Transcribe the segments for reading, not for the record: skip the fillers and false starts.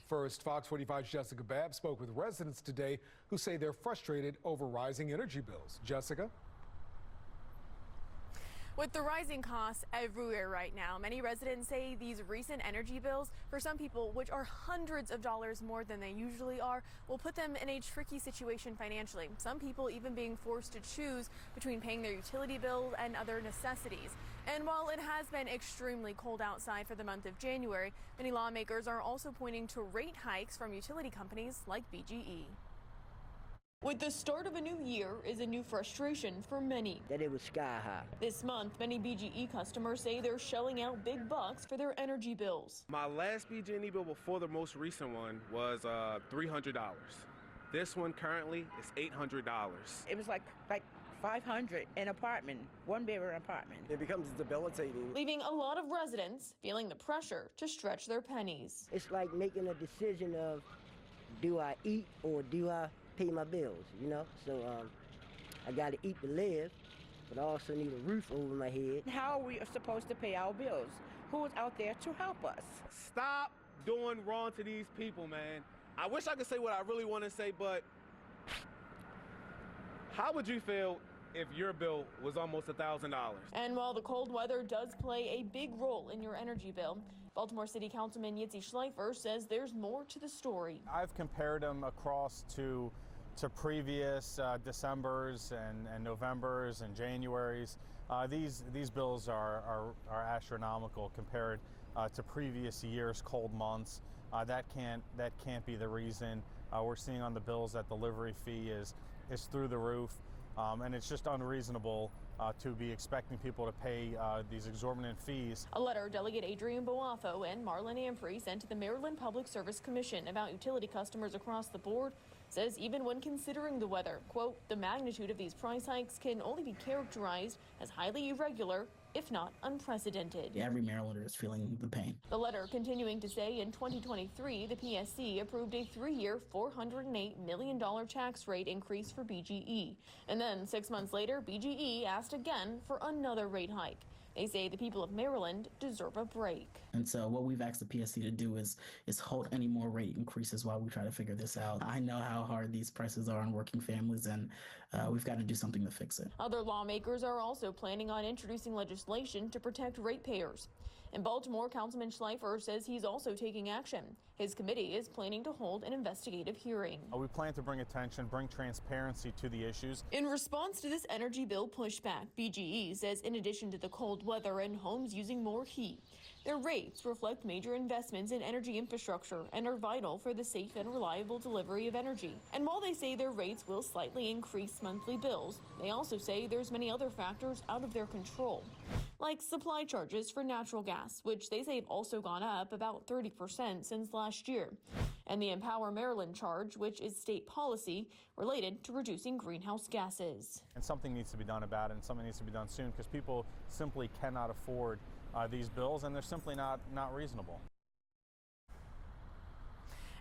First, Fox 45's Jessica Babb spoke with residents today who say they're frustrated over rising energy bills. Jessica? With the rising costs everywhere right now, many residents say these recent energy bills, for some people, which are hundreds of dollars more than they usually are, will put them in a tricky situation financially. Some people even being forced to choose between paying their utility bills and other necessities. And while it has been extremely cold outside for the month of January, many lawmakers are also pointing to rate hikes from utility companies like BGE. With the start of a new year is a new frustration for many. That it was sky high. This month, many BGE customers say they're shelling out big bucks for their energy bills. My last BGE bill before the most recent one was $300. This one currently is $800. It was like $500 an apartment, one-bedroom apartment. It becomes debilitating. Leaving a lot of residents feeling the pressure to stretch their pennies. It's like making a decision of, do I eat or do I pay my bills, you know? So I got to eat to live, but I also need a roof over my head. How are we supposed to pay our bills? Who is out there to help us? Stop doing wrong to these people, man. I wish I could say what I really want to say, but how would you feel if your bill was almost $1,000? And while the cold weather does play a big role in your energy bill, Baltimore City Councilman Yitzi Schleifer says there's more to the story. I've compared them across to previous Decembers and Novembers and Januaries. These bills are astronomical compared to previous years' cold months. That can't be the reason. We're seeing on the bills that delivery fee is through the roof, and it's just unreasonable to be expecting people to pay these exorbitant fees. A letter Delegate Adrian Boafo and Marlon Amphrey sent to the Maryland Public Service Commission about utility customers across the board says even when considering the weather, quote, the magnitude of these price hikes can only be characterized as highly irregular, if not unprecedented. Every Marylander is feeling the pain. The letter continuing to say in 2023, the PSC approved a 3-year, $408 million tax rate increase for BGE. And then 6 months later, BGE asked again for another rate hike. They say the people of Maryland deserve a break. And so what we've asked the PSC to do is halt any more rate increases while we try to figure this out. I know how hard these prices are on working families, and we've got to do something to fix it. Other lawmakers are also planning on introducing legislation to protect ratepayers. In Baltimore, Councilman Schleifer says he's also taking action. His committee is planning to hold an investigative hearing. We plan to bring attention, bring transparency to the issues. In response to this energy bill pushback, BGE says in addition to the cold weather and homes using more heat, their rates reflect major investments in energy infrastructure and are vital for the safe and reliable delivery of energy. And while they say their rates will slightly increase monthly bills, they also say there's many other factors out of their control, like supply charges for natural gas, which they say have also gone up about 30% since last year, and the Empower Maryland charge, which is state policy related to reducing greenhouse gases. And something needs to be done about it, and something needs to be done soon, because people simply cannot afford these bills, and they're simply not reasonable.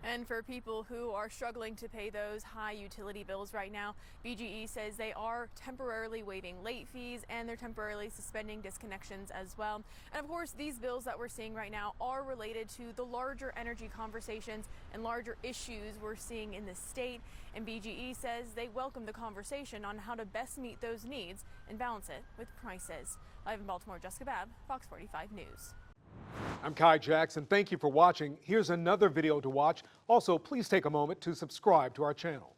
And for people who are struggling to pay those high utility bills right now, BGE says they are temporarily waiving late fees and they're temporarily suspending disconnections as well. And of course, these bills that we're seeing right now are related to the larger energy conversations and larger issues we're seeing in the state. And BGE says they welcome the conversation on how to best meet those needs and balance it with prices. Live in Baltimore, Jessica Babb, Fox 45 News. I'm Kai Jackson. Thank you for watching. Here's another video to watch. Also, please take a moment to subscribe to our channel.